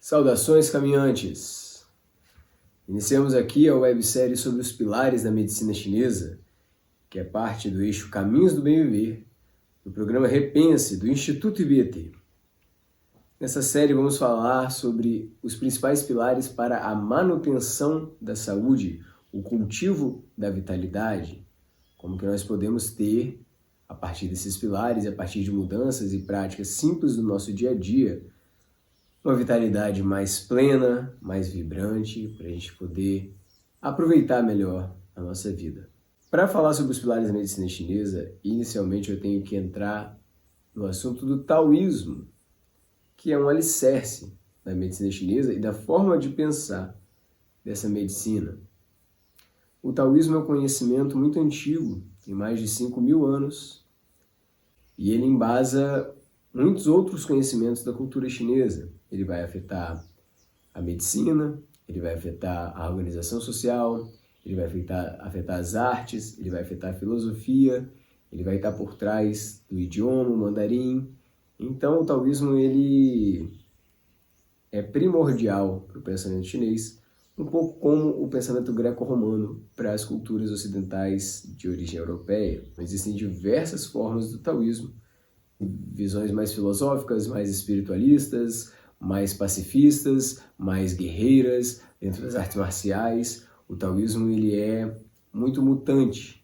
Saudações, caminhantes! Iniciamos aqui a websérie sobre os pilares da medicina chinesa, que é parte do eixo Caminhos do Bem Viver, do programa Repense do Instituto Ibietê. Nessa série vamos falar sobre os principais pilares para a manutenção da saúde, o cultivo da vitalidade, como que nós podemos ter, a partir desses pilares e a partir de mudanças e práticas simples do nosso dia a dia, uma vitalidade mais plena, mais vibrante, para a gente poder aproveitar melhor a nossa vida. Para falar sobre os pilares da medicina chinesa, inicialmente eu tenho que entrar no assunto do taoísmo, que é um alicerce da medicina chinesa e da forma de pensar dessa medicina. O taoísmo é um conhecimento muito antigo, tem mais de 5.000 anos, e ele embasa muitos outros conhecimentos da cultura chinesa. Ele vai afetar a medicina, ele vai afetar a organização social, ele vai afetar as artes, ele vai afetar a filosofia, ele vai estar por trás do idioma, o mandarim. Então o taoísmo ele é primordial para o pensamento chinês, um pouco como o pensamento greco-romano para as culturas ocidentais de origem europeia. Existem diversas formas do taoísmo, visões mais filosóficas, mais espiritualistas, mais pacifistas, mais guerreiras, dentro das artes marciais. O taoísmo ele é muito mutante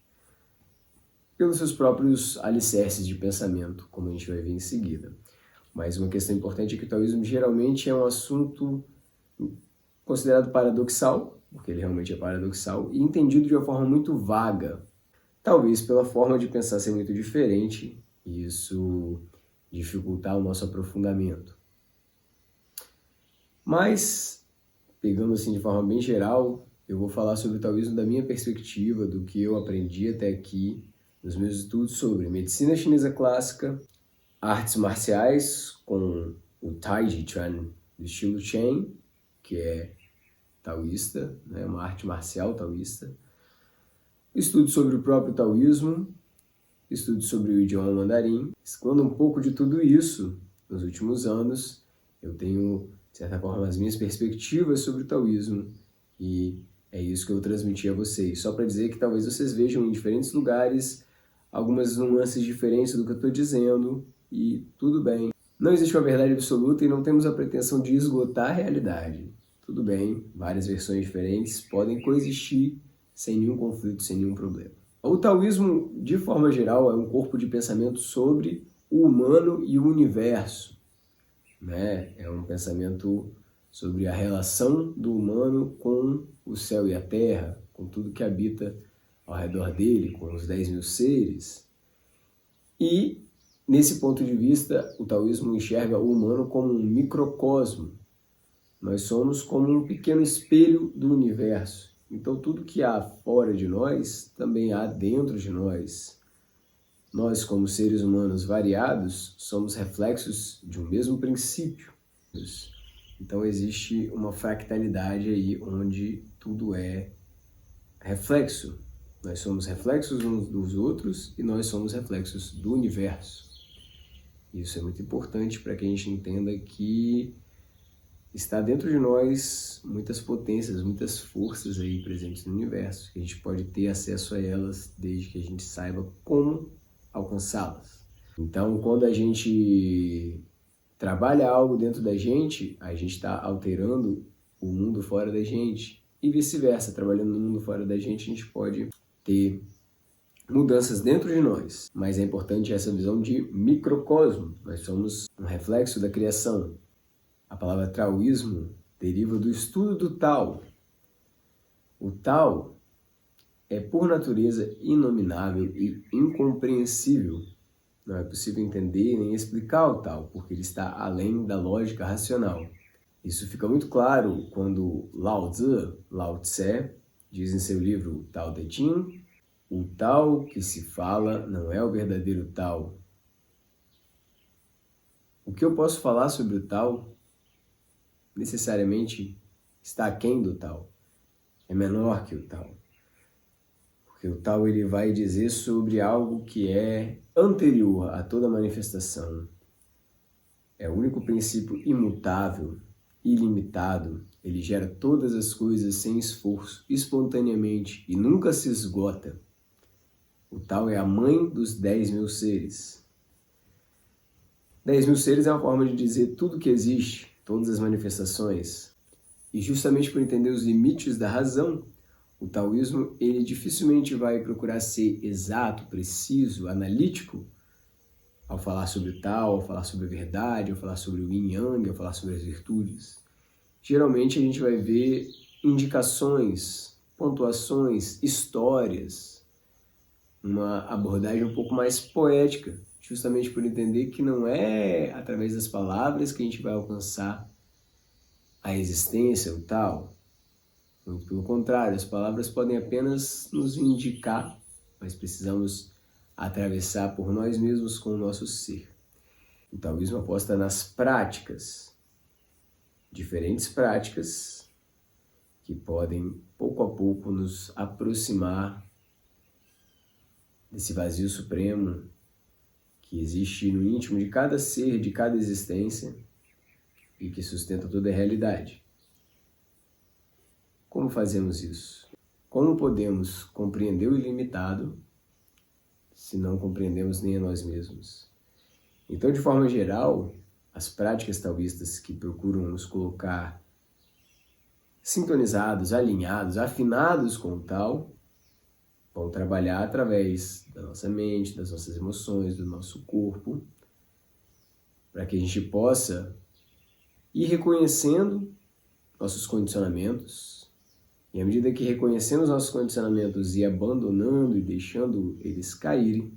pelos seus próprios alicerces de pensamento, como a gente vai ver em seguida. Mas uma questão importante é que o taoísmo geralmente é um assunto considerado paradoxal, porque ele realmente é paradoxal, e entendido de uma forma muito vaga, talvez pela forma de pensar ser muito diferente, e isso dificultar o nosso aprofundamento. Mas, pegando assim de forma bem geral, eu vou falar sobre o taoísmo da minha perspectiva, do que eu aprendi até aqui nos meus estudos sobre medicina chinesa clássica, artes marciais com o Tai Chuan do estilo Chen, que é taoísta, né, uma arte marcial taoísta, estudo sobre o próprio taoísmo, estudo sobre o idioma mandarim. Quando um pouco de tudo isso, nos últimos anos, eu tenho, de certa forma, as minhas perspectivas sobre o taoísmo, e é isso que eu transmiti a vocês. Só para dizer que talvez vocês vejam em diferentes lugares algumas nuances diferentes do que eu estou dizendo, e tudo bem. Não existe uma verdade absoluta e não temos a pretensão de esgotar a realidade. Tudo bem, várias versões diferentes podem coexistir sem nenhum conflito, sem nenhum problema. O taoísmo, de forma geral, é um corpo de pensamento sobre o humano e o universo, né? É um pensamento sobre a relação do humano com o céu e a terra, com tudo que habita ao redor dele, com os 10.000 seres. E, nesse ponto de vista, o taoísmo enxerga o humano como um microcosmo. Nós somos como um pequeno espelho do universo. Então, tudo que há fora de nós, também há dentro de nós. Nós, como seres humanos variados, somos reflexos de um mesmo princípio. Então, existe uma fractalidade aí, onde tudo é reflexo. Nós somos reflexos uns dos outros e nós somos reflexos do universo. Isso é muito importante para que a gente entenda que está dentro de nós muitas potências, muitas forças aí presentes no universo, que a gente pode ter acesso a elas desde que a gente saiba como alcançá-las. Então, quando a gente trabalha algo dentro da gente, a gente está alterando o mundo fora da gente. E vice-versa, trabalhando no mundo fora da gente, a gente pode ter mudanças dentro de nós. Mas é importante essa visão de microcosmo. Nós somos um reflexo da criação. A palavra taoísmo deriva do estudo do Tao. O Tao é, por natureza, inominável e incompreensível. Não é possível entender nem explicar o Tao, porque ele está além da lógica racional. Isso fica muito claro quando Lao Tse, diz em seu livro Tao Te Ching, o Tao que se fala não é o verdadeiro Tao. O que eu posso falar sobre o Tao necessariamente está aquém do Tao, é menor que o Tao. Porque o Tao ele vai dizer sobre algo que é anterior a toda manifestação. É o único princípio imutável, ilimitado, ele gera todas as coisas sem esforço, espontaneamente e nunca se esgota. O Tao é a mãe dos 10.000 seres. 10.000 seres é uma forma de dizer tudo que existe, todas as manifestações. E justamente por entender os limites da razão, o taoísmo ele dificilmente vai procurar ser exato, preciso, analítico ao falar sobre o Tao, ao falar sobre a verdade, ao falar sobre o Yin Yang, ao falar sobre as virtudes. Geralmente a gente vai ver indicações, pontuações, histórias, uma abordagem um pouco mais poética, justamente por entender que não é através das palavras que a gente vai alcançar a existência, o Tao. Muito pelo contrário, as palavras podem apenas nos indicar, mas precisamos atravessar por nós mesmos com o nosso ser. O taoísmo aposta nas práticas, diferentes práticas que podem, pouco a pouco, nos aproximar desse vazio supremo que existe no íntimo de cada ser, de cada existência e que sustenta toda a realidade. Como fazemos isso? Como podemos compreender o ilimitado se não compreendemos nem a nós mesmos? Então, de forma geral, as práticas taoístas que procuram nos colocar sintonizados, alinhados, afinados com o Tao, vão trabalhar através da nossa mente, das nossas emoções, do nosso corpo, para que a gente possa ir reconhecendo nossos condicionamentos. E à medida que reconhecemos nossos condicionamentos e abandonando e deixando eles caírem,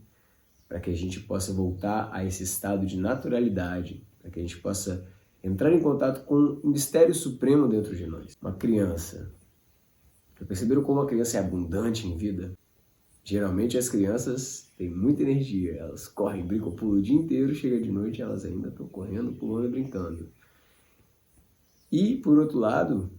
para que a gente possa voltar a esse estado de naturalidade, para que a gente possa entrar em contato com o mistério supremo dentro de nós. Uma criança. Já perceberam como a criança é abundante em vida? Geralmente as crianças têm muita energia, elas correm, brincam, pulam o dia inteiro, chega de noite elas ainda estão correndo, pulando e brincando. E, por outro lado,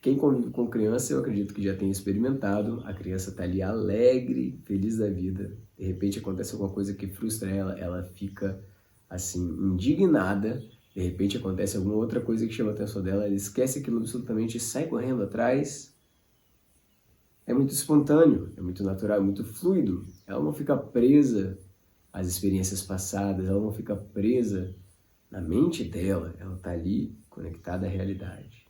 quem convive com criança, eu acredito que já tenha experimentado, a criança está ali alegre, feliz da vida, de repente acontece alguma coisa que frustra ela, ela fica assim, indignada, de repente acontece alguma outra coisa que chama a atenção dela, ela esquece aquilo absolutamente e sai correndo atrás. É muito espontâneo, é muito natural, é muito fluido, ela não fica presa às experiências passadas, ela não fica presa na mente dela, ela está ali conectada à realidade.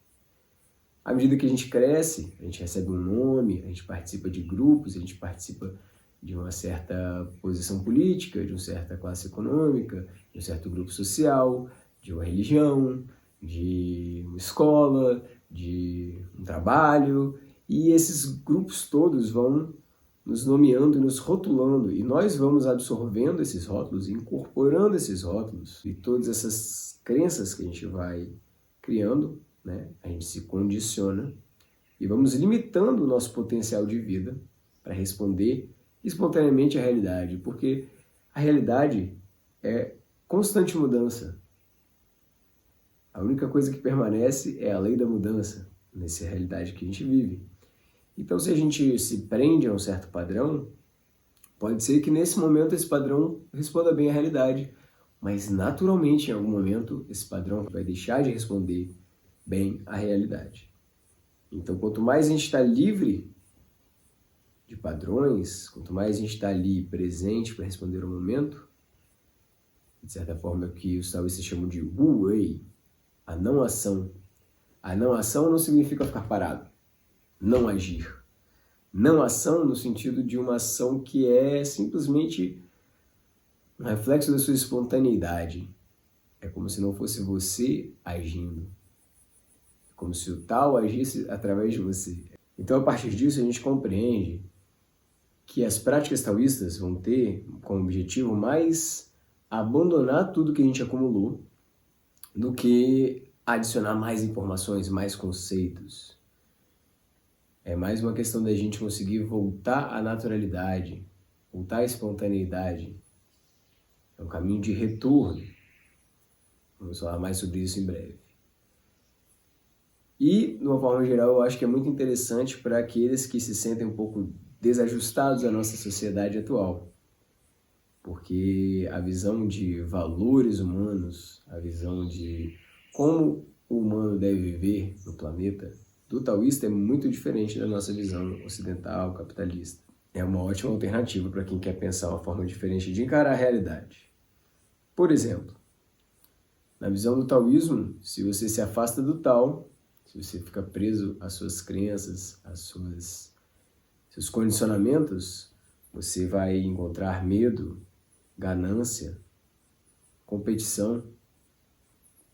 À medida que a gente cresce, a gente recebe um nome, a gente participa de grupos, a gente participa de uma certa posição política, de uma certa classe econômica, de um certo grupo social, de uma religião, de uma escola, de um trabalho, e esses grupos todos vão nos nomeando e nos rotulando, e nós vamos absorvendo esses rótulos, incorporando esses rótulos, e todas essas crenças que a gente vai criando, né? A gente se condiciona e vamos limitando o nosso potencial de vida para responder espontaneamente à realidade, porque a realidade é constante mudança. A única coisa que permanece é a lei da mudança nessa realidade que a gente vive. Então, se a gente se prende a um certo padrão, pode ser que nesse momento esse padrão responda bem à realidade, mas naturalmente em algum momento esse padrão vai deixar de responder bem à realidade. Então, quanto mais a gente está livre de padrões, quanto mais a gente está ali presente para responder ao momento, de certa forma é o que os taoístas chamam de Wu Wei, a não ação. A não ação não significa ficar parado, não agir. Não ação no sentido de uma ação que é simplesmente um reflexo da sua espontaneidade. É como se não fosse você agindo. Como se o Tao agisse através de você. Então, a partir disso, a gente compreende que as práticas taoístas vão ter como objetivo mais abandonar tudo que a gente acumulou do que adicionar mais informações, mais conceitos. É mais uma questão da gente conseguir voltar à naturalidade, voltar à espontaneidade. É um caminho de retorno. Vamos falar mais sobre isso em breve. E, de uma forma geral, eu acho que é muito interessante para aqueles que se sentem um pouco desajustados à nossa sociedade atual. Porque a visão de valores humanos, a visão de como o humano deve viver no planeta, do taoísta é muito diferente da nossa visão ocidental, capitalista. É uma ótima alternativa para quem quer pensar uma forma diferente de encarar a realidade. Por exemplo, na visão do taoísmo, se você se afasta do Tao, se você fica preso às suas crenças, seus condicionamentos, você vai encontrar medo, ganância, competição,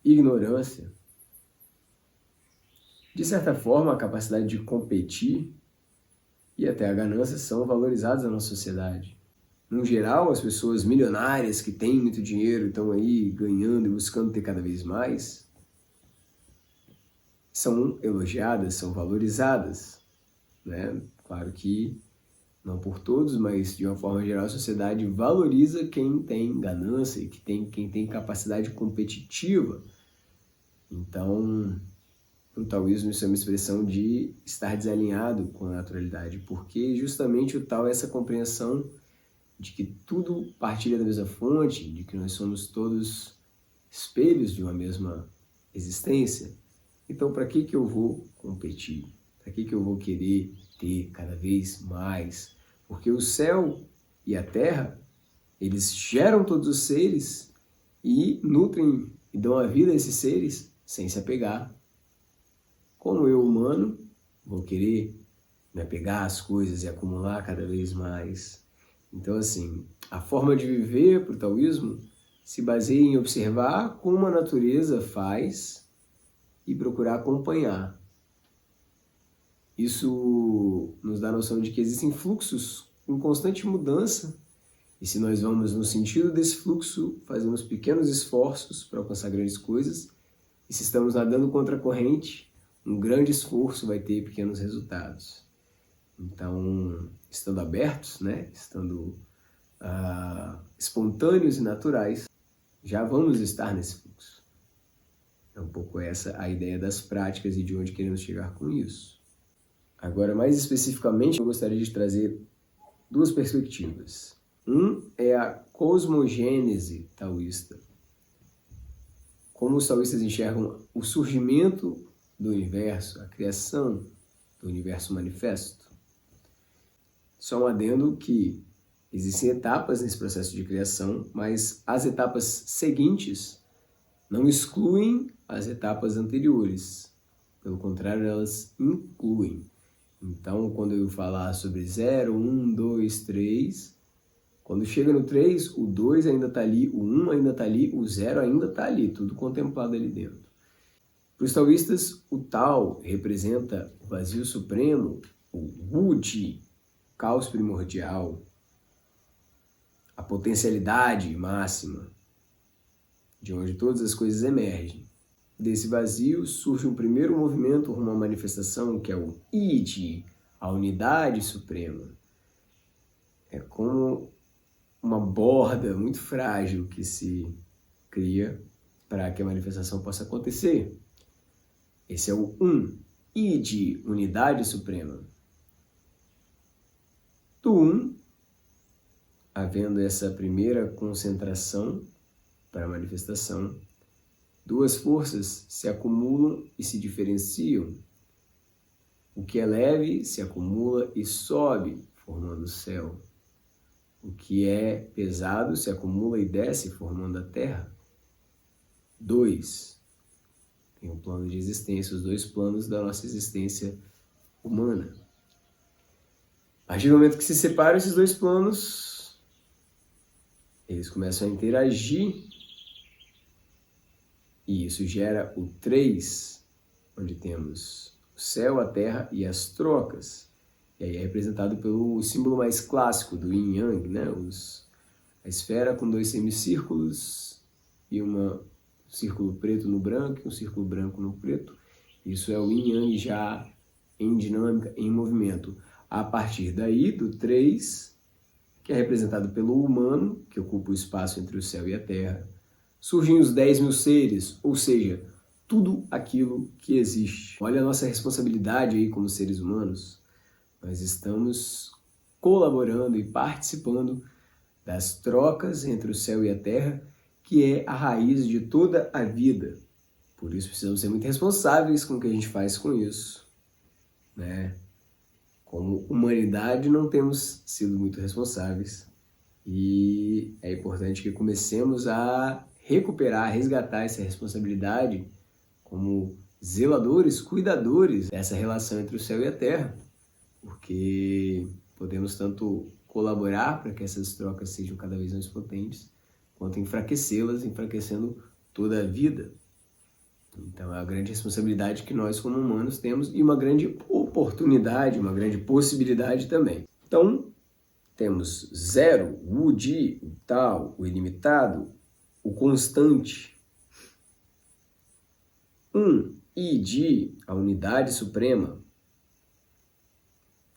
ignorância. De certa forma, a capacidade de competir e até a ganância são valorizadas na nossa sociedade. No geral, as pessoas milionárias que têm muito dinheiro estão aí ganhando e buscando ter cada vez mais, são elogiadas, são valorizadas, né? Claro que não por todos, mas de uma forma geral a sociedade valoriza quem tem ganância e quem tem capacidade competitiva. Então, para o taoísmo isso é uma expressão de estar desalinhado com a naturalidade, porque justamente o Tao é essa compreensão de que tudo partilha da mesma fonte, de que nós somos todos espelhos de uma mesma existência. Então, para que eu vou competir? Para que eu vou querer ter cada vez mais? Porque o céu e a terra, eles geram todos os seres e nutrem e dão a vida a esses seres sem se apegar. Como eu, humano, vou querer me apegar às coisas e acumular cada vez mais. Então, assim, a forma de viver para o taoísmo se baseia em observar como a natureza faz e procurar acompanhar. Isso nos dá a noção de que existem fluxos em constante mudança, e se nós vamos no sentido desse fluxo, fazemos pequenos esforços para alcançar grandes coisas, e se estamos nadando contra a corrente, um grande esforço vai ter pequenos resultados. Então, estando abertos, né? Estando espontâneos e naturais, já vamos estar nesse fluxo. É um pouco essa a ideia das práticas e de onde queremos chegar com isso. Agora, mais especificamente, eu gostaria de trazer duas perspectivas. Um é a cosmogênese taoísta. Como os taoístas enxergam o surgimento do universo, a criação do universo manifesto. Só um adendo que existem etapas nesse processo de criação, mas as etapas seguintes não excluem as etapas anteriores. Pelo contrário, elas incluem. Então, quando eu falar sobre 0, 1, 2, 3, quando chega no 3, o 2 ainda está ali, o 1 ainda está ali, o 0 ainda está ali, tudo contemplado ali dentro. Para os taoístas, o Tao representa o vazio supremo, o Wuji, caos primordial, a potencialidade máxima, de onde todas as coisas emergem. Desse vazio surge um primeiro movimento rumo à manifestação, que é o Iji, a unidade suprema. É como uma borda muito frágil que se cria para que a manifestação possa acontecer. Esse é o Iji, unidade suprema. Do havendo essa primeira concentração para a manifestação, duas forças se acumulam e se diferenciam. O que é leve se acumula e sobe, formando o céu. O que é pesado se acumula e desce, formando a terra. 2. Tem um plano de existência, os dois planos da nossa existência humana. A partir do momento que se separam esses dois planos, eles começam a interagir e isso gera o 3, onde temos o céu, a terra e as trocas. E aí é representado pelo símbolo mais clássico do Yin Yang, né? A esfera com 2 semicírculos e um círculo preto no branco e um círculo branco no preto. Isso é o Yin Yang já em dinâmica, em movimento. A partir daí, do 3, que é representado pelo humano, que ocupa o espaço entre o céu e a terra, surgem os 10.000 seres, ou seja, tudo aquilo que existe. Olha a nossa responsabilidade aí como seres humanos. Nós estamos colaborando e participando das trocas entre o céu e a terra, que é a raiz de toda a vida. Por isso precisamos ser muito responsáveis com o que a gente faz com isso, né? Como humanidade não temos sido muito responsáveis e é importante que comecemos a recuperar, resgatar essa responsabilidade como zeladores, cuidadores dessa relação entre o céu e a terra, porque podemos tanto colaborar para que essas trocas sejam cada vez mais potentes, quanto enfraquecê-las, enfraquecendo toda a vida. Então é uma grande responsabilidade que nós como humanos temos e uma grande oportunidade, uma grande possibilidade também. Então, temos zero, o Udi, o tal, o ilimitado, o constante. Id, a unidade suprema.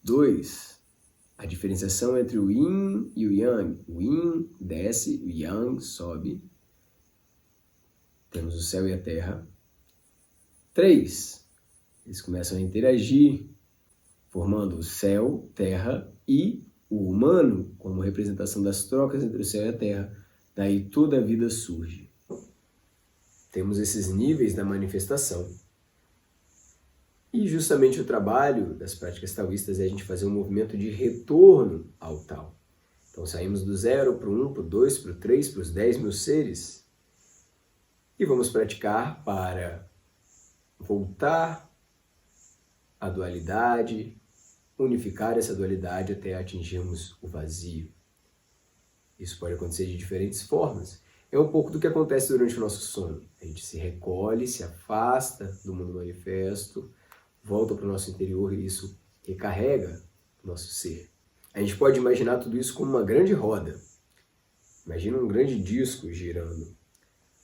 2, a diferenciação entre o Yin e o Yang. O Yin desce, o Yang sobe. Temos o céu e a terra. 3, eles começam a interagir, formando o céu, terra e o humano como representação das trocas entre o céu e a terra. Daí toda a vida surge. Temos esses níveis da manifestação. E justamente o trabalho das práticas taoístas é a gente fazer um movimento de retorno ao Tao. Então saímos do 0 para o 1, para o 2, para o 3, para os 10 mil seres. E vamos praticar para voltar à dualidade, unificar essa dualidade até atingirmos o vazio. Isso pode acontecer de diferentes formas. É um pouco do que acontece durante o nosso sono. A gente se recolhe, se afasta do mundo manifesto, volta para o nosso interior e isso recarrega o nosso ser. A gente pode imaginar tudo isso como uma grande roda. Imagina um grande disco girando.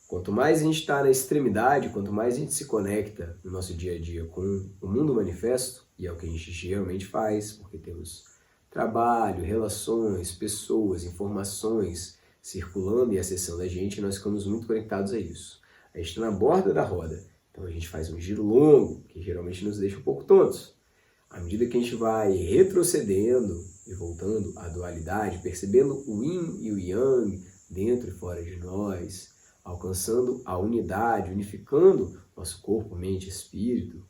Quanto mais a gente está na extremidade, quanto mais a gente se conecta no nosso dia a dia com o mundo manifesto, e é o que a gente geralmente faz, porque temos trabalho, relações, pessoas, informações circulando e acessando a gente, nós ficamos muito conectados a isso. A gente está na borda da roda, então a gente faz um giro longo, que geralmente nos deixa um pouco tontos. À medida que a gente vai retrocedendo e voltando à dualidade, percebendo o Yin e o Yang dentro e fora de nós, alcançando a unidade, unificando nosso corpo, mente e espírito,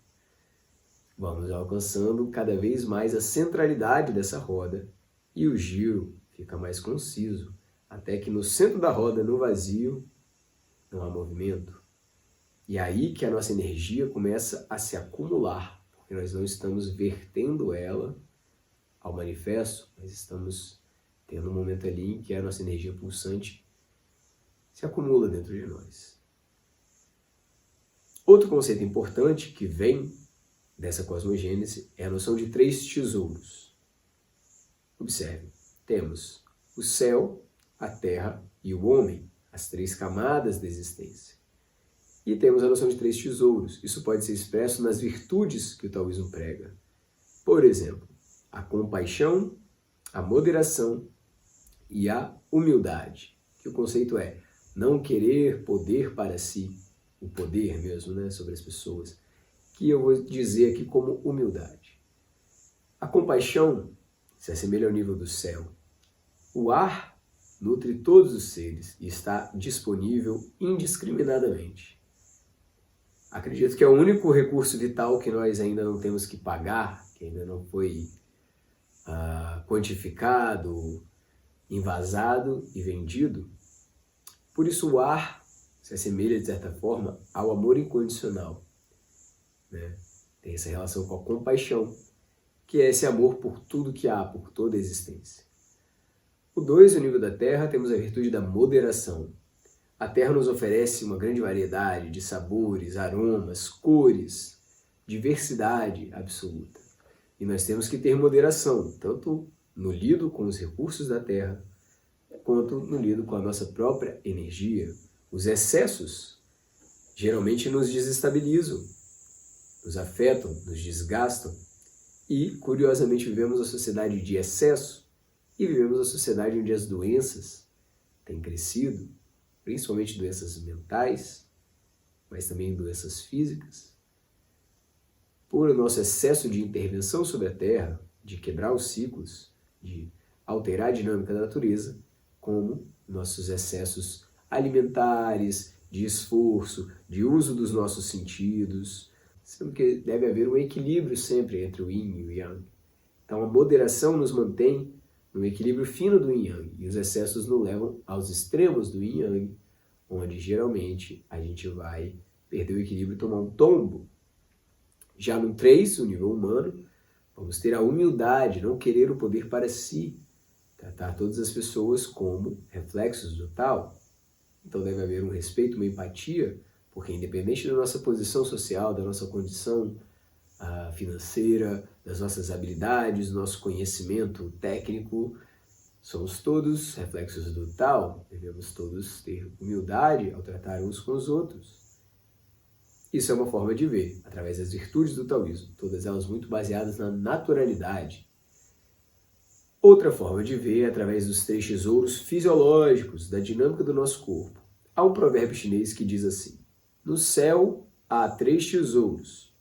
vamos alcançando cada vez mais a centralidade dessa roda e o giro fica mais conciso, até que no centro da roda, no vazio, não há movimento. E é aí que a nossa energia começa a se acumular, porque nós não estamos vertendo ela ao manifesto, mas estamos tendo um momento ali em que a nossa energia pulsante se acumula dentro de nós. Outro conceito importante que vem dessa cosmogênese é a noção de 3 tesouros. Observe, temos o céu, a terra e o homem, as 3 camadas da existência. E temos a noção de 3 tesouros. Isso pode ser expresso nas virtudes que o taoísmo prega. Por exemplo, a compaixão, a moderação e a humildade. Que o conceito é não querer poder para si, o poder mesmo, né, sobre as pessoas, que eu vou dizer aqui como humildade. A compaixão se assemelha ao nível do céu. O ar nutre todos os seres e está disponível indiscriminadamente. Acredito que é o único recurso vital que nós ainda não temos que pagar, que ainda não foi quantificado, envasado e vendido. Por isso o ar se assemelha, de certa forma, ao amor incondicional, né? Tem essa relação com a compaixão, que é esse amor por tudo que há, por toda a existência. O 2, o nível da Terra, temos a virtude da moderação. A Terra nos oferece uma grande variedade de sabores, aromas, cores, diversidade absoluta. E nós temos que ter moderação, tanto no lido com os recursos da Terra, quanto no lido com a nossa própria energia. Os excessos geralmente nos desestabilizam, nos afetam, nos desgastam. E, curiosamente, vivemos a sociedade de excesso e vivemos a sociedade onde as doenças têm crescido, principalmente doenças mentais, mas também doenças físicas. Por o nosso excesso de intervenção sobre a Terra, de quebrar os ciclos, de alterar a dinâmica da natureza, como nossos excessos alimentares, de esforço, de uso dos nossos sentidos, sendo que deve haver um equilíbrio sempre entre o yin e o yang. Então a moderação nos mantém no equilíbrio fino do yin yang, e os excessos nos levam aos extremos do yin yang, onde geralmente a gente vai perder o equilíbrio e tomar um tombo. Já no 3, o nível humano, vamos ter a humildade, não querer o poder para si, tratar todas as pessoas como reflexos do tal. Então deve haver um respeito, uma empatia, porque independente da nossa posição social, da nossa condição financeira, das nossas habilidades, do nosso conhecimento técnico, somos todos reflexos do tal, devemos todos ter humildade ao tratar uns com os outros. Isso é uma forma de ver, através das virtudes do taoísmo, todas elas muito baseadas na naturalidade. Outra forma de ver é através dos 3 tesouros fisiológicos, da dinâmica do nosso corpo. Há um provérbio chinês que diz assim: no céu há 3 tesouros,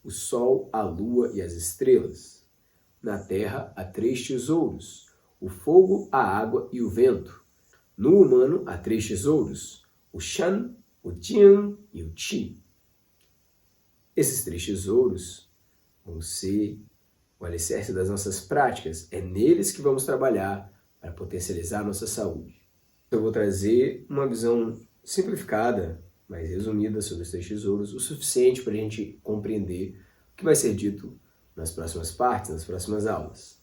o sol, a lua e as estrelas. Na terra há 3 tesouros, o fogo, a água e o vento. No humano há 3 tesouros, o Shan, o Jian e o Qi. Esses 3 tesouros vão ser o alicerce das nossas práticas. É neles que vamos trabalhar para potencializar a nossa saúde. Eu vou trazer uma visão simplificada, mais resumida sobre os 3 tesouros, o suficiente para a gente compreender o que vai ser dito nas próximas partes, nas próximas aulas.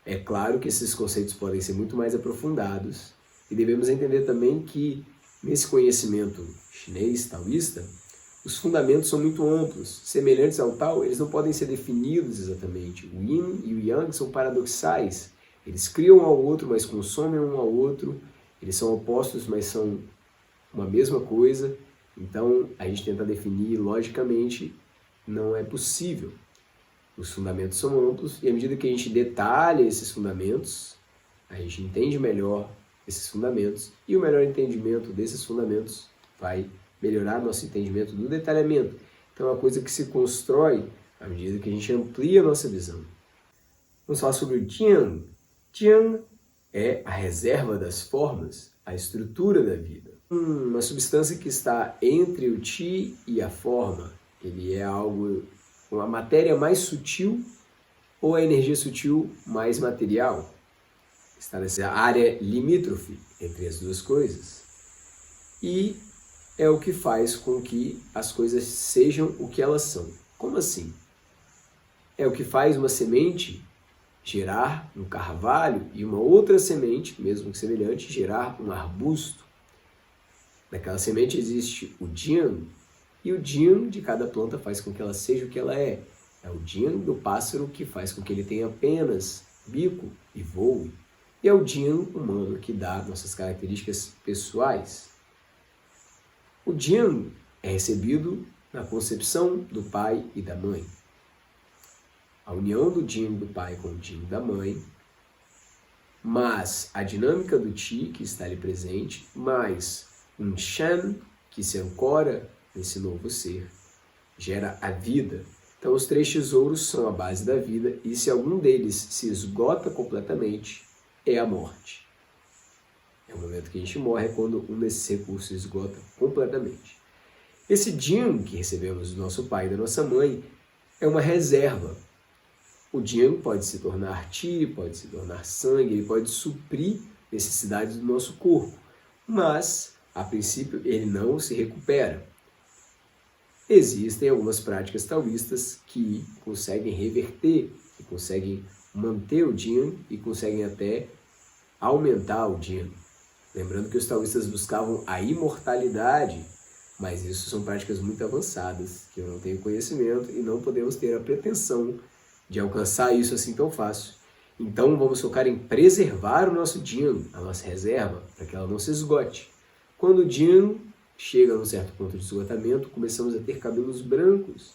É claro que esses conceitos podem ser muito mais aprofundados e devemos entender também que nesse conhecimento chinês taoísta, os fundamentos são muito amplos, semelhantes ao Tao, eles não podem ser definidos exatamente. O Yin e o Yang são paradoxais, eles criam um ao outro, mas consomem um ao outro, eles são opostos, mas são uma mesma coisa, então a gente tenta definir logicamente, não é possível. Os fundamentos são amplos e à medida que a gente detalha esses fundamentos, a gente entende melhor esses fundamentos e o melhor entendimento desses fundamentos vai melhorar nosso entendimento do detalhamento. Então é uma coisa que se constrói à medida que a gente amplia a nossa visão. Vamos falar sobre o Jian. Jian é a reserva das formas, a estrutura da vida. Uma substância que está entre o Qi e a forma. Ele é algo, uma matéria mais sutil ou a energia sutil mais material. Está nessa área limítrofe entre as duas coisas. E é o que faz com que as coisas sejam o que elas são. Como assim? É o que faz uma semente gerar um carvalho e uma outra semente, mesmo que semelhante, gerar um arbusto. Naquela semente existe o Jian, e o Jian de cada planta faz com que ela seja o que ela é. É o Jian do pássaro que faz com que ele tenha apenas bico e voe. E é o Jian humano que dá nossas características pessoais. O Jian é recebido na concepção do pai e da mãe. A união do Jian do pai com o Jian da mãe, mas a dinâmica do Qi que está ali presente, mais um Shan que se ancora nesse novo ser, gera a vida. Então os 3 tesouros são a base da vida e se algum deles se esgota completamente, é a morte. É o momento que a gente morre, é quando um desses recursos se esgota completamente. Esse Jian que recebemos do nosso pai e da nossa mãe é uma reserva. O Jian pode se tornar Qi, pode se tornar sangue, ele pode suprir necessidades do nosso corpo, mas, a princípio, ele não se recupera. Existem algumas práticas taoístas que conseguem reverter, que conseguem manter o Jian e conseguem até aumentar o Jian. Lembrando que os taoístas buscavam a imortalidade, mas isso são práticas muito avançadas, que eu não tenho conhecimento e não podemos ter a pretensão de alcançar isso assim tão fácil. Então vamos focar em preservar o nosso Jian, a nossa reserva, para que ela não se esgote. Quando o Jian chega a um certo ponto de esgotamento, começamos a ter cabelos brancos.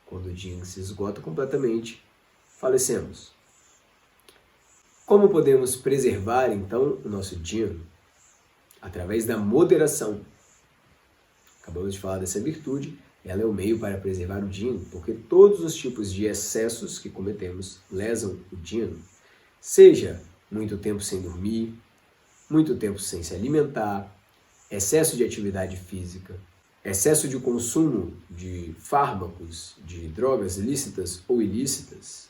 Quando o Jian se esgota completamente, falecemos. Como podemos preservar então o nosso Jian? Através da moderação. Acabamos de falar dessa virtude, ela é o meio para preservar o Jian, porque todos os tipos de excessos que cometemos lesam o Jian. Seja muito tempo sem dormir, muito tempo sem se alimentar, excesso de atividade física, excesso de consumo de fármacos, de drogas lícitas ou ilícitas,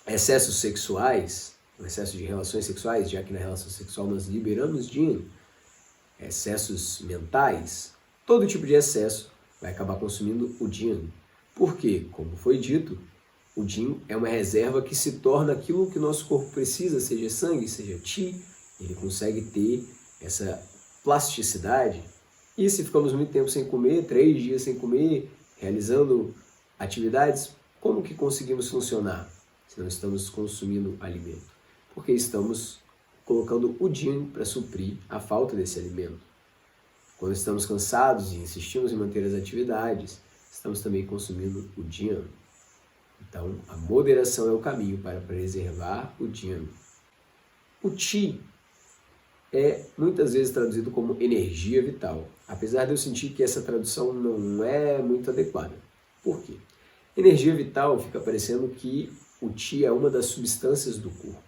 excessos sexuais, o excesso de relações sexuais, já que na relação sexual nós liberamos Jin, excessos mentais, todo tipo de excesso vai acabar consumindo o Jin. Porque, como foi dito, o Jin é uma reserva que se torna aquilo que o nosso corpo precisa, seja sangue, seja Qi, ele consegue ter essa plasticidade. E se ficamos muito tempo sem comer, 3 dias sem comer, realizando atividades, como que conseguimos funcionar se não estamos consumindo alimento? Porque estamos colocando o Jin para suprir a falta desse alimento. Quando estamos cansados e insistimos em manter as atividades, estamos também consumindo o Jin. Então, a moderação é o caminho para preservar o Jin. O Qi é muitas vezes traduzido como energia vital, apesar de eu sentir que essa tradução não é muito adequada. Por quê? Energia vital fica parecendo que o Qi é uma das substâncias do corpo.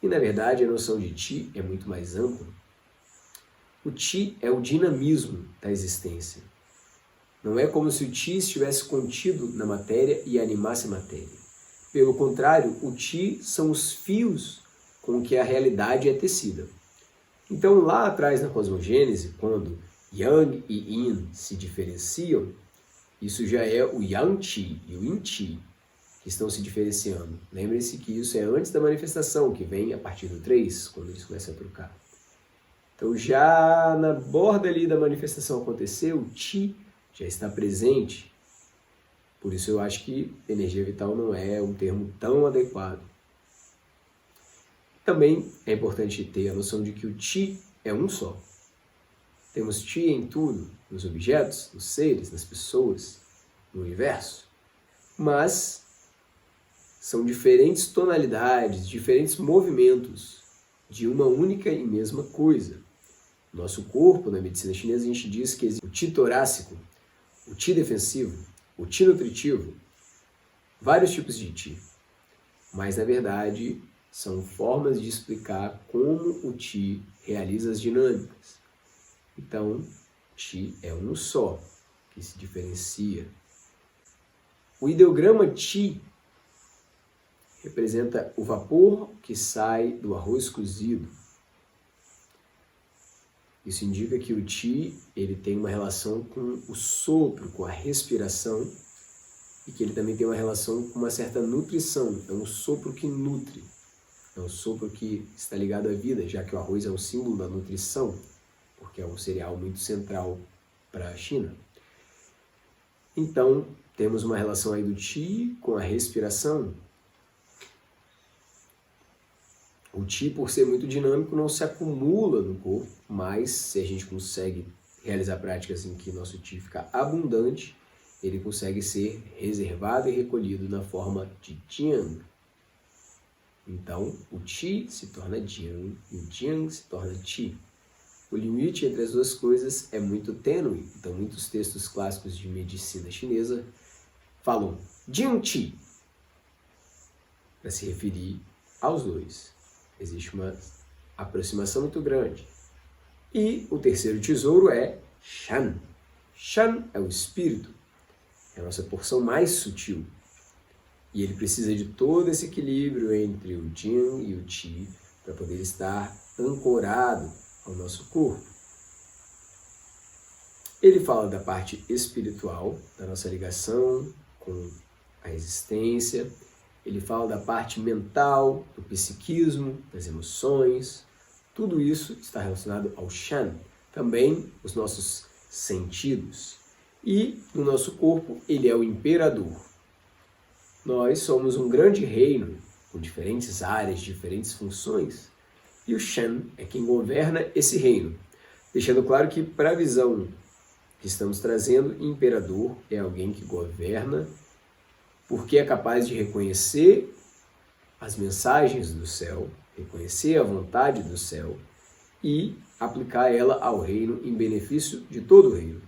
E, na verdade, a noção de Qi é muito mais ampla. O Qi é o dinamismo da existência. Não é como se o Qi estivesse contido na matéria e animasse a matéria. Pelo contrário, o Qi são os fios com que a realidade é tecida. Então, lá atrás na cosmogênese, quando Yang e Yin se diferenciam, isso já é o Yang-Qi e o Yin-Qi que estão se diferenciando. Lembre-se que isso é antes da manifestação, que vem a partir do 3, quando eles começam a trocar. Então, já na borda ali da manifestação acontecer, o Qi já está presente. Por isso eu acho que energia vital não é um termo tão adequado. Também é importante ter a noção de que o Qi é um só. Temos Qi em tudo, nos objetos, nos seres, nas pessoas, no universo. Mas são diferentes tonalidades, diferentes movimentos de uma única e mesma coisa. Nosso corpo, na medicina chinesa, a gente diz que existe o Qi torácico, o Qi defensivo, o Qi nutritivo, vários tipos de Qi. Mas, na verdade, são formas de explicar como o Qi realiza as dinâmicas. Então, Qi é um só, que se diferencia. O ideograma Qi representa o vapor que sai do arroz cozido. Isso indica que o Qi ele tem uma relação com o sopro, com a respiração, e que ele também tem uma relação com uma certa nutrição. É um sopro que nutre, é um sopro que está ligado à vida, já que o arroz é um símbolo da nutrição, porque é um cereal muito central para a China. Então, temos uma relação aí do Qi com a respiração. O Qi, por ser muito dinâmico, não se acumula no corpo, mas se a gente consegue realizar práticas em que nosso Qi fica abundante, ele consegue ser reservado e recolhido na forma de Jiang. Então, o Qi se torna Jiang e o Jiang se torna Qi. O limite entre as duas coisas é muito tênue, então muitos textos clássicos de medicina chinesa falam Jiang-Qi para se referir aos dois. Existe uma aproximação muito grande. E o terceiro tesouro é Shan. Shan é o espírito, é a nossa porção mais sutil. E ele precisa de todo esse equilíbrio entre o Jin e o Qi para poder estar ancorado ao nosso corpo. Ele fala da parte espiritual, da nossa ligação com a existência. Ele fala da parte mental, do psiquismo, das emoções. Tudo isso está relacionado ao Shan. Também os nossos sentidos. E no nosso corpo, ele é o imperador. Nós somos um grande reino, com diferentes áreas, diferentes funções. E o Shan é quem governa esse reino. Deixando claro que, para a visão que estamos trazendo, imperador é alguém que governa porque é capaz de reconhecer as mensagens do céu, reconhecer a vontade do céu e aplicar ela ao reino em benefício de todo o reino.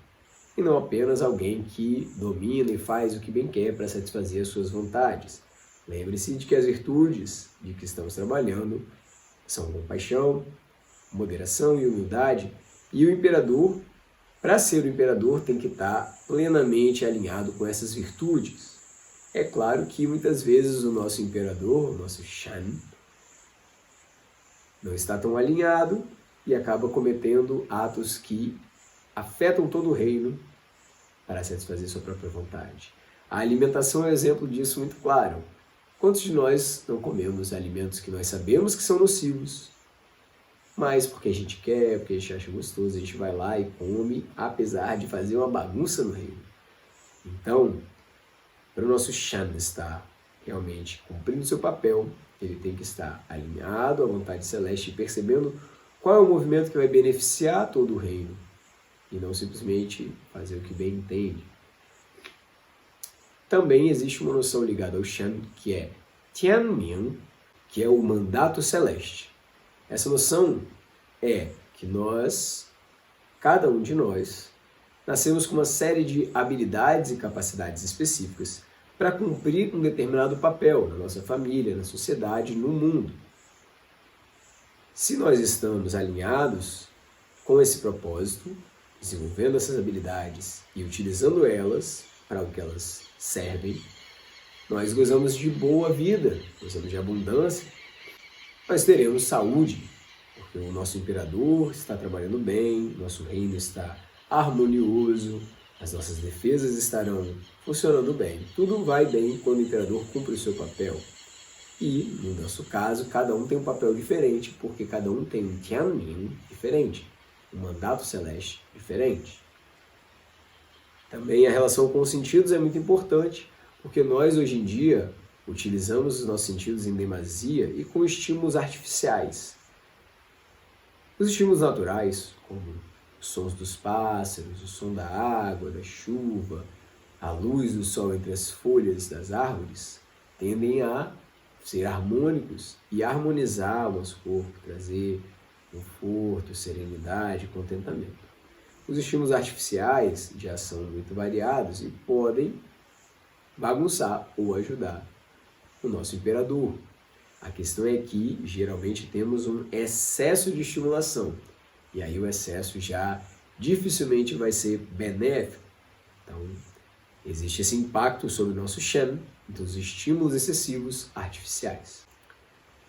E não apenas alguém que domina e faz o que bem quer para satisfazer as suas vontades. Lembre-se de que as virtudes de que estamos trabalhando são compaixão, moderação e humildade, E o imperador, para ser o imperador, tem que estar plenamente alinhado com essas virtudes. É claro que muitas vezes o nosso imperador, o nosso Shan, não está tão alinhado e acaba cometendo atos que afetam todo o reino para satisfazer sua própria vontade. A alimentação é um exemplo disso muito claro. Quantos de nós não comemos alimentos que nós sabemos que são nocivos, mas porque a gente quer, porque a gente acha gostoso, a gente vai lá e come, apesar de fazer uma bagunça no reino. Então, para o nosso Shan estar realmente cumprindo seu papel, ele tem que estar alinhado à vontade celeste e percebendo qual é o movimento que vai beneficiar todo o reino e não simplesmente fazer o que bem entende. Também existe uma noção ligada ao Shan, que é Tianmin, que é o mandato celeste. Essa noção é que nós, cada um de nós, nascemos com uma série de habilidades e capacidades específicas para cumprir um determinado papel na nossa família, na sociedade, no mundo. Se nós estamos alinhados com esse propósito, desenvolvendo essas habilidades e utilizando elas para o que elas servem, nós gozamos de boa vida, gozamos de abundância, nós teremos saúde, porque o nosso imperador está trabalhando bem, nosso reino está harmonioso, as nossas defesas estarão funcionando bem. Tudo vai bem quando o imperador cumpre o seu papel. E, no nosso caso, cada um tem um papel diferente, porque cada um tem um Tianmin diferente, um mandato celeste diferente. Também a relação com os sentidos é muito importante, porque nós, hoje em dia, utilizamos os nossos sentidos em demasia e com estímulos artificiais. Os estímulos naturais, como os sons dos pássaros, o som da água, da chuva, a luz do sol entre as folhas das árvores, tendem a ser harmônicos e harmonizar o nosso corpo, trazer conforto, serenidade, contentamento. Os estímulos artificiais já são muito variados e podem bagunçar ou ajudar o nosso imperador. A questão é que, geralmente, temos um excesso de estimulação. E aí o excesso já dificilmente vai ser benéfico. Então, existe esse impacto sobre o nosso Shan, dos estímulos excessivos artificiais.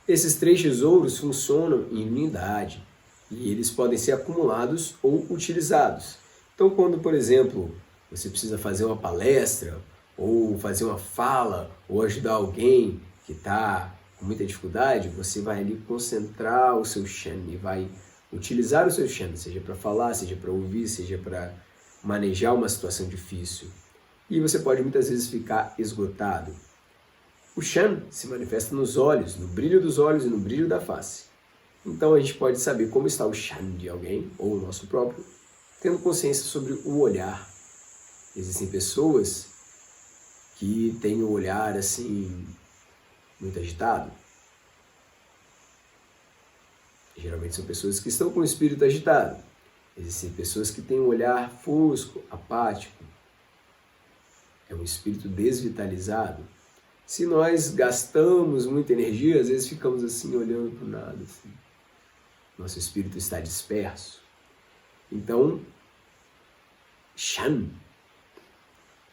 Esses 3 tesouros funcionam em unidade e eles podem ser acumulados ou utilizados. Então, quando, por exemplo, você precisa fazer uma palestra, ou fazer uma fala, ou ajudar alguém que está com muita dificuldade, você vai ali concentrar o seu Shan e vai utilizar o seu Shan, seja para falar, seja para ouvir, seja para manejar uma situação difícil. E você pode muitas vezes ficar esgotado. O Shan se manifesta nos olhos, no brilho dos olhos e no brilho da face. Então a gente pode saber como está o Shan de alguém, ou o nosso próprio, tendo consciência sobre o olhar. Existem pessoas que têm o olhar assim, muito agitado. Geralmente são pessoas que estão com o espírito agitado. Existem pessoas que têm um olhar fosco, apático. É um espírito desvitalizado. Se nós gastamos muita energia, às vezes ficamos assim, olhando para o nada. Assim. Nosso espírito está disperso. Então, Shan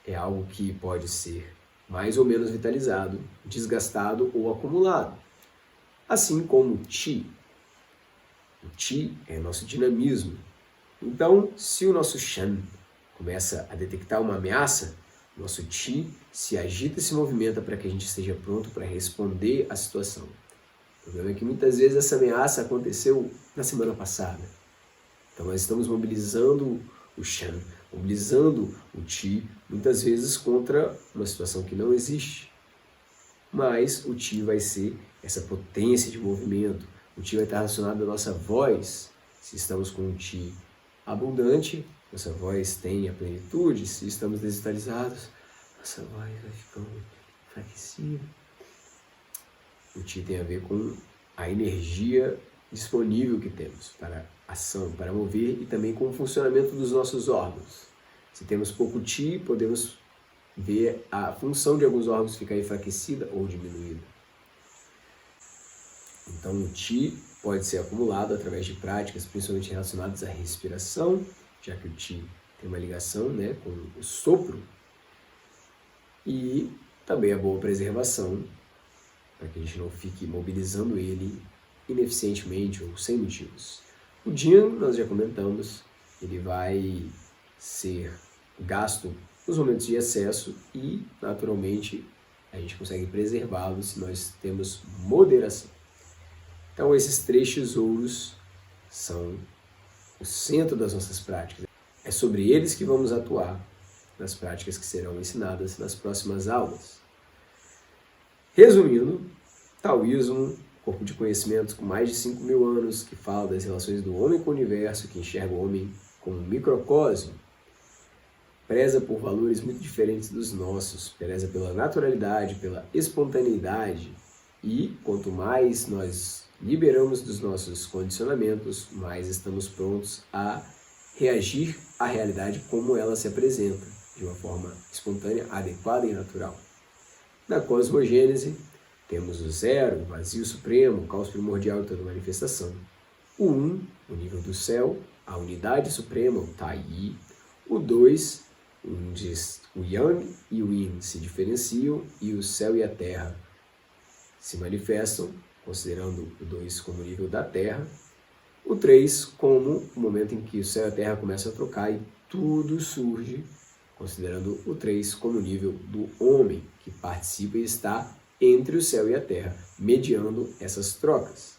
é algo que pode ser mais ou menos vitalizado, desgastado ou acumulado. Assim como o Chi. O Chi é nosso dinamismo. Então, se o nosso Shan começa a detectar uma ameaça, nosso Chi se agita e se movimenta para que a gente esteja pronto para responder à situação. O problema é que muitas vezes essa ameaça aconteceu na semana passada. Então nós estamos mobilizando o Shan, mobilizando o Chi, muitas vezes contra uma situação que não existe. Mas o Chi vai ser essa potência de movimento. O Chi vai estar relacionado à nossa voz. Se estamos com um Chi abundante, nossa voz tem a plenitude. Se estamos desvitalizados, nossa voz vai ficando enfraquecida. O Chi tem a ver com a energia disponível que temos para ação, para mover e também com o funcionamento dos nossos órgãos. Se temos pouco Chi, podemos ver a função de alguns órgãos ficar enfraquecida ou diminuída. Então o Chi pode ser acumulado através de práticas, principalmente relacionadas à respiração, já que o Qi tem uma ligação, né, com o sopro, e também a boa preservação, para que a gente não fique mobilizando ele ineficientemente ou sem motivos. O Jin, nós já comentamos, ele vai ser gasto nos momentos de excesso e, naturalmente, a gente consegue preservá-lo se nós temos moderação. Então, esses 3 tesouros são o centro das nossas práticas. É sobre eles que vamos atuar nas práticas que serão ensinadas nas próximas aulas. Resumindo, Taoísmo, corpo de conhecimentos com mais de 5.000 anos, que fala das relações do homem com o universo, que enxerga o homem como um microcosmo, preza por valores muito diferentes dos nossos, preza pela naturalidade, pela espontaneidade, e quanto mais nós liberamos dos nossos condicionamentos, mais estamos prontos a reagir à realidade como ela se apresenta, de uma forma espontânea, adequada e natural. Na cosmogênese, temos o zero, o vazio supremo, o caos primordial de toda manifestação. O 1, o nível do céu, a unidade suprema, o Tai. O 2, onde o Yang e o Yin se diferenciam e o céu e a terra se manifestam, considerando o 2 como o nível da terra. O 3 como o momento em que o céu e a terra começam a trocar e tudo surge, considerando o 3 como o nível do homem, que participa e está entre o céu e a terra, mediando essas trocas.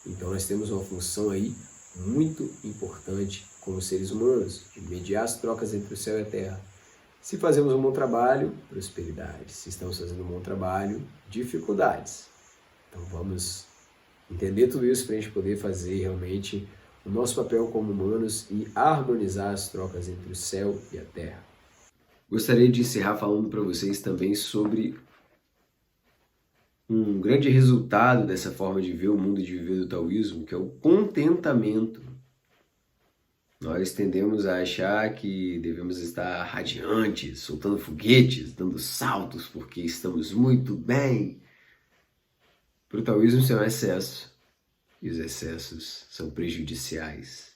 Então nós temos uma função aí muito importante como seres humanos, de mediar as trocas entre o céu e a terra. Se fazemos um bom trabalho, prosperidade. Se estamos fazendo um bom trabalho, dificuldades. Então vamos entender tudo isso para a gente poder fazer realmente o nosso papel como humanos e harmonizar as trocas entre o céu e a terra. Gostaria de encerrar falando para vocês também sobre um grande resultado dessa forma de ver o mundo e de viver do taoísmo, que é o contentamento. Nós tendemos a achar que devemos estar radiantes, soltando foguetes, dando saltos, porque estamos muito bem. Para o taoísmo isso é um excesso, e os excessos são prejudiciais.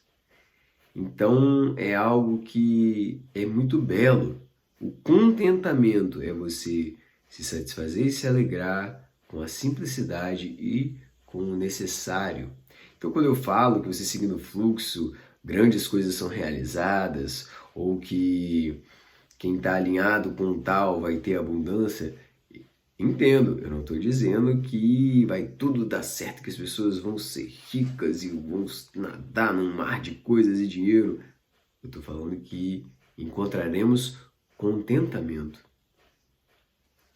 Então é algo que é muito belo. O contentamento é você se satisfazer e se alegrar com a simplicidade e com o necessário. Então quando eu falo que você seguindo o fluxo, grandes coisas são realizadas, ou que quem está alinhado com tal vai ter abundância, entendo, eu não estou dizendo que vai tudo dar certo, que as pessoas vão ser ricas e vão nadar num mar de coisas e dinheiro. Eu estou falando que encontraremos contentamento.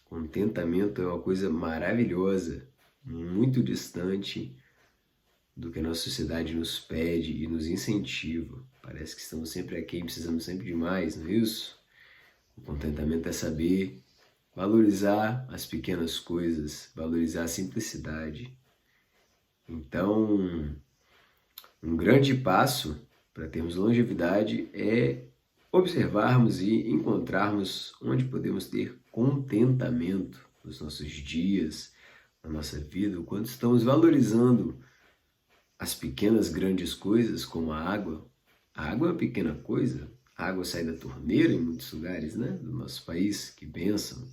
Contentamento é uma coisa maravilhosa, muito distante do que a nossa sociedade nos pede e nos incentiva. Parece que estamos sempre aqui, precisamos sempre de mais, não é isso? O contentamento é saber valorizar as pequenas coisas, valorizar a simplicidade. Então, um grande passo para termos longevidade é observarmos e encontrarmos onde podemos ter contentamento nos nossos dias, na nossa vida, o quanto estamos valorizando as pequenas grandes coisas, como a água. A água é uma pequena coisa, a água sai da torneira em muitos lugares, né, do nosso país, que bênção.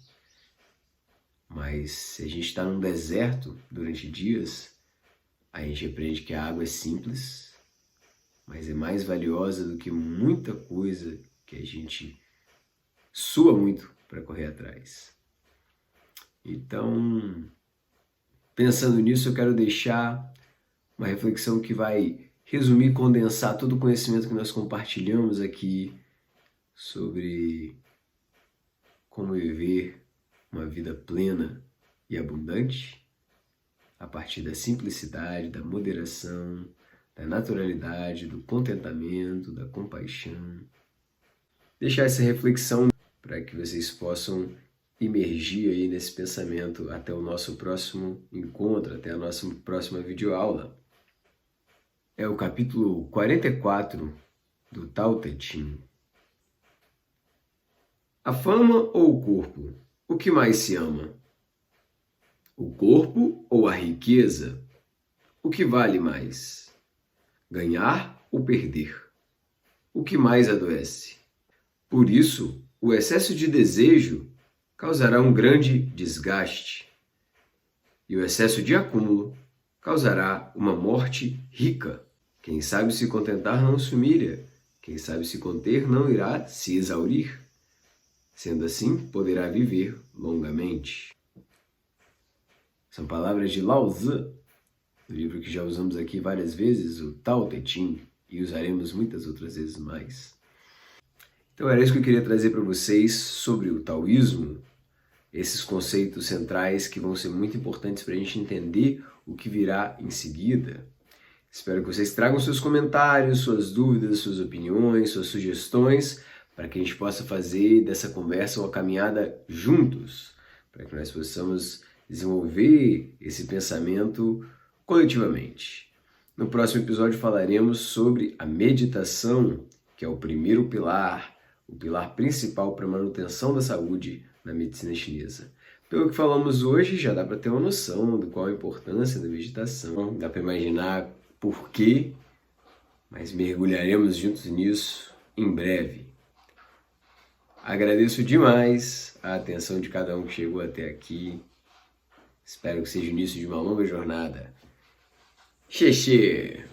Mas se a gente está num deserto durante dias, a gente aprende que a água é simples, mas é mais valiosa do que muita coisa que a gente sua muito para correr atrás. Então, pensando nisso, eu quero deixar uma reflexão que vai resumir e condensar todo o conhecimento que nós compartilhamos aqui sobre como viver uma vida plena e abundante a partir da simplicidade, da moderação, da naturalidade, do contentamento, da compaixão. Deixar essa reflexão para que vocês possam imergir aí nesse pensamento até o nosso próximo encontro, até a nossa próxima videoaula. É o capítulo 44 do Tao Te Ching. A fama ou o corpo? O que mais se ama? O corpo ou a riqueza? O que vale mais? Ganhar ou perder? O que mais adoece? Por isso, o excesso de desejo causará um grande desgaste, e o excesso de acúmulo causará uma morte rica. Quem sabe se contentar não se humilha, quem sabe se conter não irá se exaurir. Sendo assim, poderá viver longamente. São palavras de Lao Tzu, do livro que já usamos aqui várias vezes, o Tao Te Ching, e usaremos muitas outras vezes mais. Então era isso que eu queria trazer para vocês sobre o taoísmo, esses conceitos centrais que vão ser muito importantes para a gente entender o que virá em seguida. Espero que vocês tragam seus comentários, suas dúvidas, suas opiniões, suas sugestões, para que a gente possa fazer dessa conversa uma caminhada juntos, para que nós possamos desenvolver esse pensamento coletivamente. No próximo episódio falaremos sobre a meditação, que é o primeiro pilar, o pilar principal para a manutenção da saúde na medicina chinesa. Pelo que falamos hoje, já dá para ter uma noção de qual a importância da meditação, dá para imaginar por quê, mas mergulharemos juntos nisso em breve. Agradeço demais a atenção de cada um que chegou até aqui. Espero que seja o início de uma longa jornada. Xexê!